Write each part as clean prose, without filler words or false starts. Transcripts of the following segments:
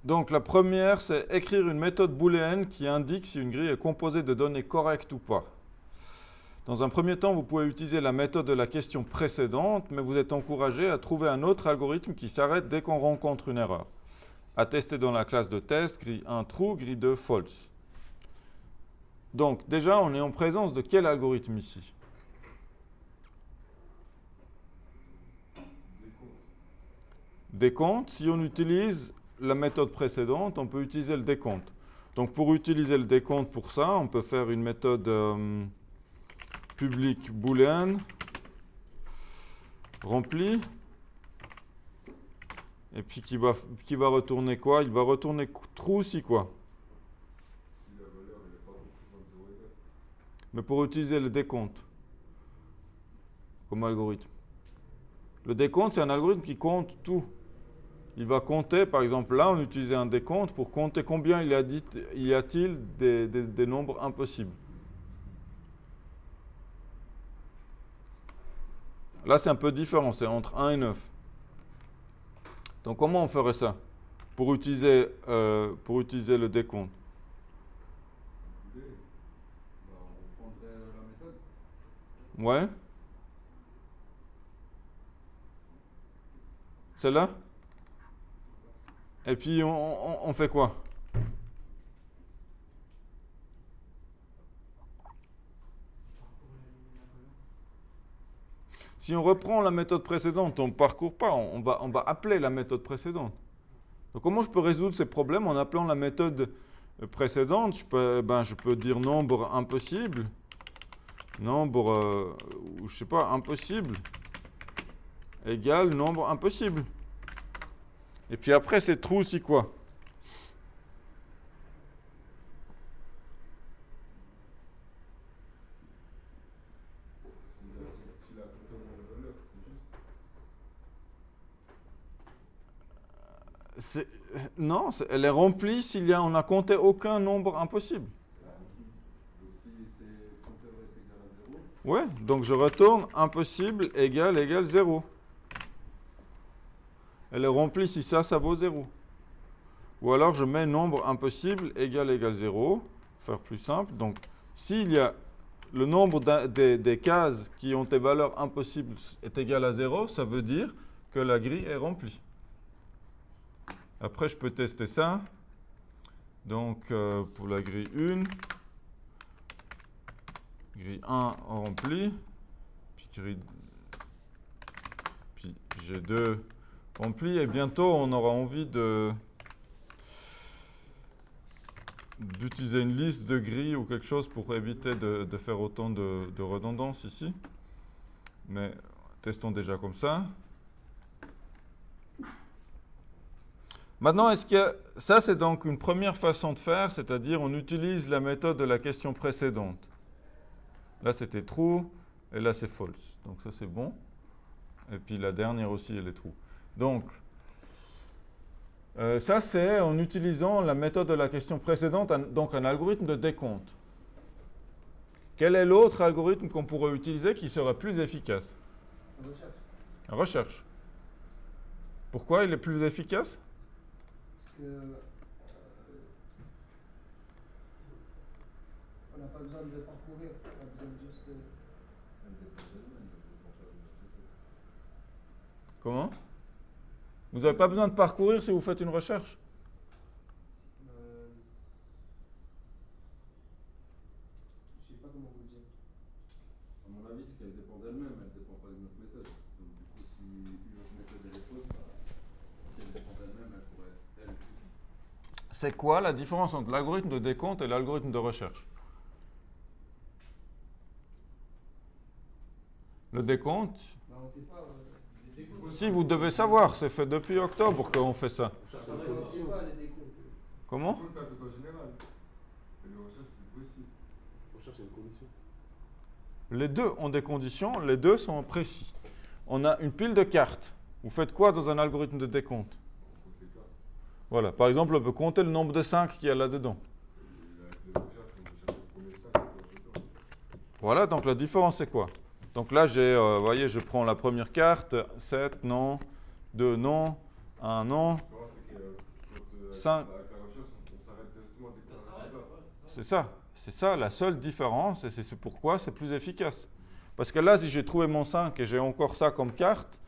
Donc la première, c'est écrire une méthode booléenne qui indique si une grille est composée de données correctes ou pas. Dans un premier temps, vous pouvez utiliser la méthode de la question précédente, mais vous êtes encouragé à trouver un autre algorithme qui s'arrête dès qu'on rencontre une erreur. À tester dans la classe de test, grille 1 true, grille 2 false. Donc déjà, on est en présence de quel algorithme ici? Décompte. Si on utilise la méthode précédente, on peut utiliser le décompte. Donc pour utiliser le décompte pour ça, on peut faire une méthode public boolean remplie. Et puis qui va retourner quoi? Il va retourner true si quoi? Si la valeur n'est pas comprise entre 0 et 4. Mais pour utiliser le décompte comme algorithme. Le décompte, c'est un algorithme qui compte tout. Il va compter, par exemple, là, on utilisait un décompte pour compter combien y a-t-il des nombres impossibles. Là, c'est un peu différent, c'est entre 1 et 9. Donc, comment on ferait ça pour utiliser le décompte? On reprendrait la méthode. Ouais. Celle-là? Et puis, on fait quoi? Si on reprend la méthode précédente, on ne parcourt pas, on va appeler la méthode précédente. Donc comment je peux résoudre ces problèmes en appelant la méthode précédente? Je peux dire nombre impossible, nombre, ou je sais pas, impossible, égale nombre impossible. Et puis après, c'est true si quoi? Si la méthode a la valeur, c'est juste. Non, elle est remplie s'il on n'a compté aucun nombre impossible. Donc si c'est compteur est égal à 0, Ouais, donc je retourne impossible égale 0. Elle est remplie si ça vaut 0. Ou alors je mets nombre impossible égale 0. Faire plus simple. Donc s'il y a le nombre des cases qui ont des valeurs impossibles est égal à 0, ça veut dire que la grille est remplie. Après, je peux tester ça. Donc, pour la grille 1, grille 1 remplie, puis G2 rempli, et bientôt on aura envie d'utiliser une liste de grilles ou quelque chose pour éviter de faire autant de redondance ici. Mais testons déjà comme ça. Maintenant, est-ce que ça, c'est donc une première façon de faire, c'est-à-dire on utilise la méthode de la question précédente. Là, c'était true, et là, c'est false. Donc ça, c'est bon. Et puis la dernière aussi, elle est true. Donc, ça, c'est en utilisant la méthode de la question précédente, donc un algorithme de décompte. Quel est l'autre algorithme qu'on pourrait utiliser qui serait plus efficace? Recherche. Recherche. Pourquoi il est plus efficace? Parce que on n'a pas besoin de parcourir, on a besoin de juste. elle dépend d'elle-même, elle dépend pas de notre méthode. Comment? Vous n'avez pas besoin de parcourir si vous faites une recherche. Je sais pas comment vous dire. À mon avis, c'est qu'elle dépend d'elle-même, elle dépend pas de notre méthode. Donc du coup, si notre méthode elle est fausse, si elle dépend d'elle-même, elle pourrait être elle. C'est quoi la différence entre l'algorithme de décompte et l'algorithme de recherche? Le décompte, On ne sait pas. Les décomptes. si vous devez savoir, c'est fait depuis octobre qu'on fait ça. On ne sait pas les décomptes. Comment? C'est un peu en général. Et les recherches, c'est plus précis. Recherche une condition. Les deux ont des conditions, les deux sont précis. On a une pile de cartes. Vous faites quoi dans un algorithme de décompte? On compte les cas. Voilà, par exemple, on peut compter le nombre de 5 qu'il y a là-dedans. Et avec les recherches, on cherche le premier 5 et puis Voilà, donc la différence c'est quoi? Donc là, vous voyez, je prends la première carte, 7, non, 2, non, 1, non. la différence, c'est que quand 5. Avec la recherche, on s'arrête directement dès que ça s'arrête. C'est ça la seule différence, et c'est pourquoi c'est plus efficace. Parce que là, si j'ai trouvé mon 5 et j'ai encore ça comme carte,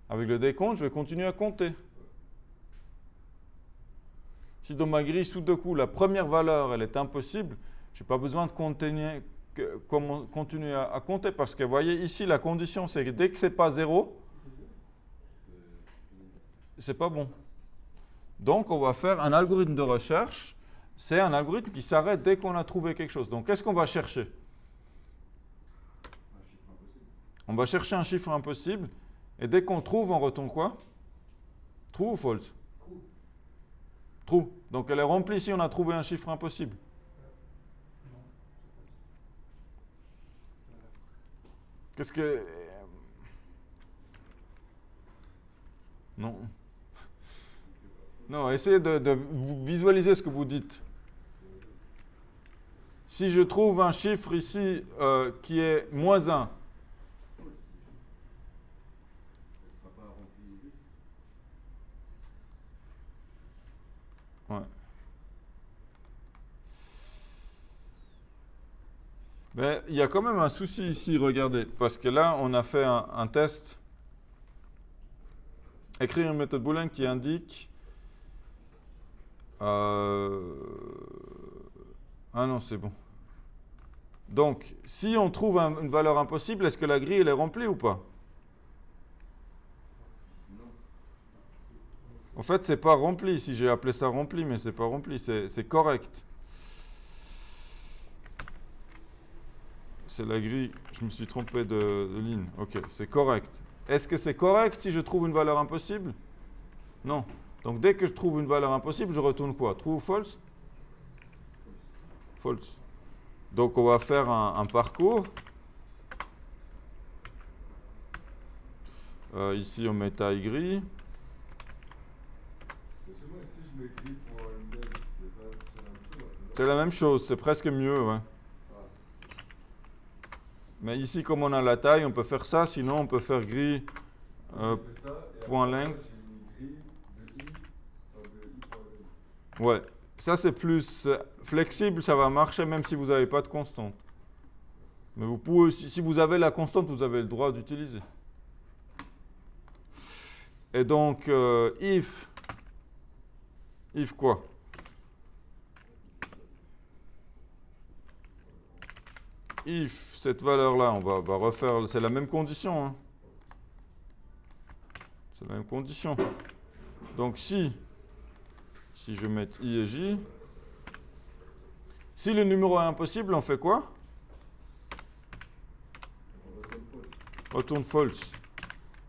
avec le décompte, je vais continuer à compter. Si dans ma grille Sudoku, la première valeur, elle est impossible, je n'ai pas besoin de continuer à compter, parce que vous voyez, ici, la condition, c'est que dès que ce n'est pas 0, c'est pas bon. Donc, on va faire un algorithme de recherche. C'est un algorithme qui s'arrête dès qu'on a trouvé quelque chose. Donc, qu'est-ce qu'on va chercher? Un chiffre impossible. On va chercher un chiffre impossible. Et dès qu'on trouve, on retourne quoi? True ou false? True. Donc, elle est remplie si on a trouvé un chiffre impossible. Qu'est-ce que... Non. Non, essayez de visualiser ce que vous dites. Si je trouve un chiffre ici qui est moins 1, Elle ne sera pas remplie juste. ouais. Mais il y a quand même un souci ici, regardez, parce que là, on a fait un test. Écrire une méthode Boolean qui indique... Ah non, c'est bon. Donc, si on trouve une valeur impossible, est-ce que la grille elle est remplie ou pas? Non. En fait, c'est pas rempli. Si j'ai appelé ça rempli, mais c'est pas rempli, c'est correct. C'est la grille. Je me suis trompé de ligne. Ok, c'est correct. Est-ce que c'est correct si je trouve une valeur impossible? Non. Donc, dès que je trouve une valeur impossible, je retourne quoi? True ou false? False. Donc, on va faire un parcours. Ici, on met taille gris. Parce que moi, si je m'écris pour une belle, C'est la même chose, c'est presque mieux, ouais. Ah. Mais ici, comme on a la taille, on peut faire ça. Sinon, on peut faire gris point length. Ouais, ça c'est plus flexible, ça va marcher même si vous n'avez pas de constante. Mais vous pouvez, si vous avez la constante, vous avez le droit d'utiliser. Et donc, if quoi? If cette valeur-là, on va refaire, c'est la même condition. Hein. C'est la même condition. Donc si je mets I et J, si le numéro est impossible, on fait quoi? Retourne false.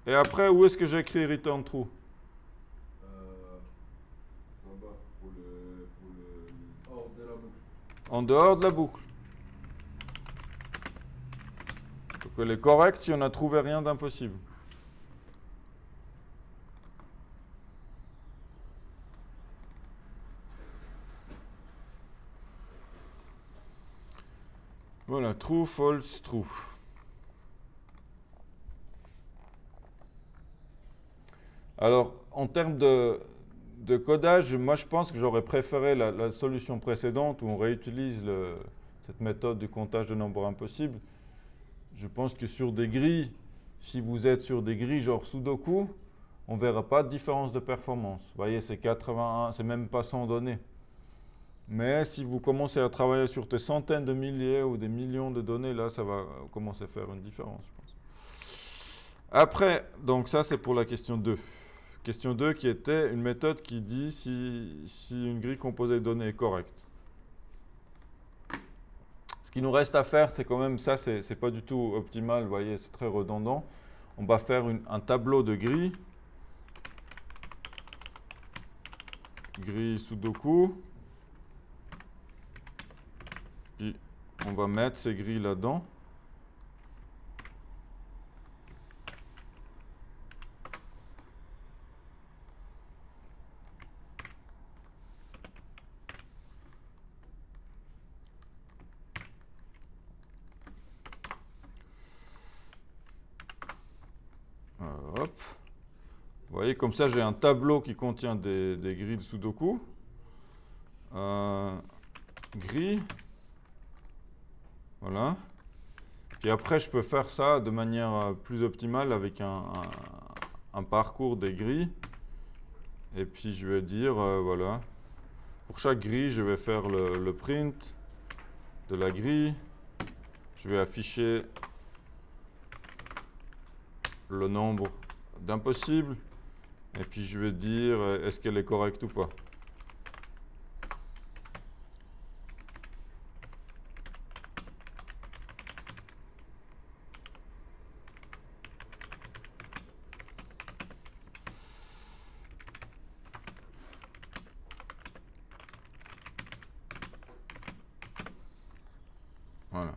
Et après, où est-ce que j'écris return true? En bas, pour le hors de la boucle. En dehors de la boucle. Donc elle est correcte si on n'a trouvé rien d'impossible. Voilà, true, false, true. Alors, en termes de codage, moi je pense que j'aurais préféré la solution précédente où on réutilise cette méthode du comptage de nombres impossibles. Je pense que sur des grilles, si vous êtes sur des grilles genre Sudoku, on ne verra pas de différence de performance. Vous voyez, c'est 81, c'est même pas 100 données. Mais si vous commencez à travailler sur des centaines de milliers ou des millions de données, là, ça va commencer à faire une différence, je pense. Après, donc ça, c'est pour la question 2. Question 2 qui était une méthode qui dit si une grille composée de données est correcte. Ce qui nous reste à faire, c'est quand même ça, c'est pas du tout optimal, vous voyez, c'est très redondant. On va faire un tableau de grilles. Grille Sudoku. Puis on va mettre ces grilles là-dedans. Hop. Vous voyez, comme ça, j'ai un tableau qui contient des grilles de Sudoku. gris. Voilà. Et après, je peux faire ça de manière plus optimale avec un parcours des grilles. Et puis, je vais dire, voilà. Pour chaque grille, je vais faire le print de la grille. Je vais afficher le nombre d'impossibles. Et puis, je vais dire, est-ce qu'elle est correcte ou pas. Voilà.